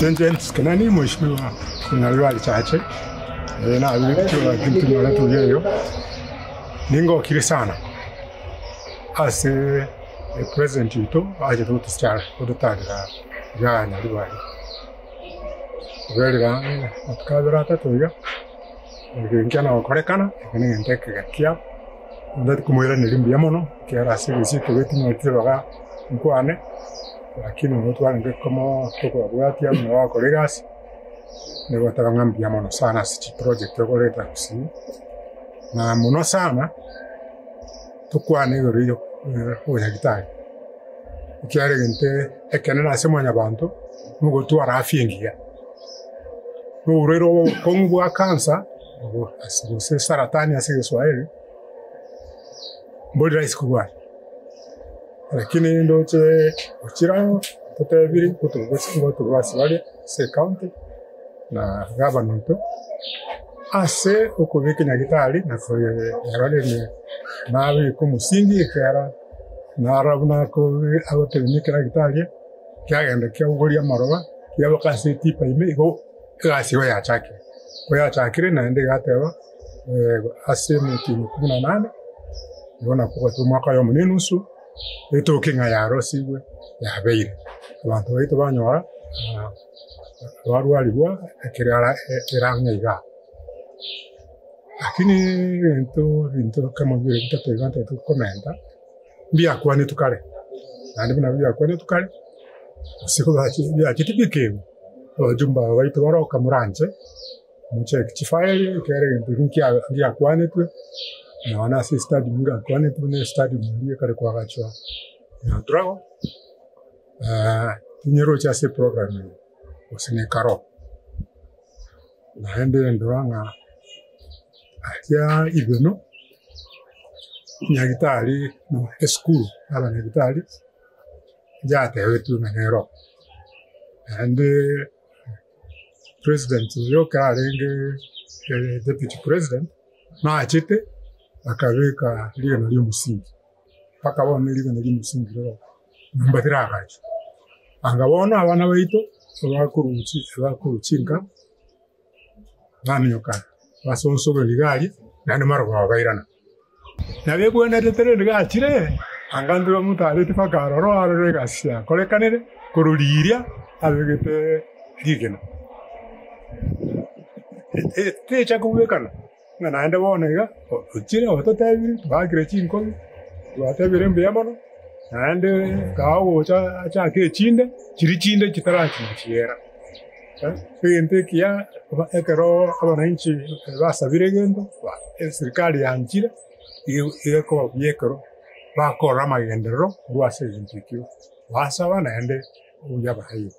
Sentence kanani mheshimiwa Nalwali chache na alikiwa kitu wanatulia ningo kile sana as a president ito aje tu tsara kudotarira ya Nalwali velira atkabira tatuya ngena okorekana ngene nteke kia ndati kumwira nilimbi yamono kiara sisi kubeti notiraga nkwane lakini watu wale kama toko abati ya mwa kolegas ne watarangambia mono sana city project yokoleta kusi na mono sana tukwane yoriyo oya gitari kiare gente ekenena semanya bantu mugo twara afiengia urero kongo kansa asibose saratani asige Swahili mbodi rais kubwa lakini ndo che uchirao tutebiri kutugosi wale se county na government ase ukubiki na gitari na kwa yarale ni nawe kumusingi kera na arabuna ko agotenika na gitari kyagenda kyagoria maroba yabakase tipa imego kasi wa yachake kwa yachakire na ende gateba ase meeting 18 yona kwa mwaka yo munenusu eto kinga ya rosiwe ya beire abantu baito banyora warwalibwa kirara irangaiga lakini into kama vile kitapeganta tu komenta bia kwani tukale nandi bina bia kwani tukale siko bia kitibike jumba baito waro kamuranje muche kifaili kere ndinkia ngia kwani tu na wana si study mura kwani tu ne study muri kare kwa gachwa na drago tinyero cha se program osine karo na ende ndwanga atia ibeno nyagitari no school ala nyagitari jate wetu na nero ande president yoka renge deputy president na achite akaweka lile na lio msingi paka wao lile na lio msingi leo mbatira gacho angabona abana baito bakuruchinga banyoka basonsobe ligari nane maro babairana nabe kwenda tetere ligachire angandwa mutale tifakaroro arore gasya kolekanere kuruliria abegete ligena techa kubekana naenda bonega uchire watotabiri bagire chinko watabire mbeyamono naende kawo cha ke chinde kitarachi chiera pente kia ekero abananchi basabire gendo serikali yanjira ko yekero bakora magendero rwase jintikyo wasaba naende uyabahaye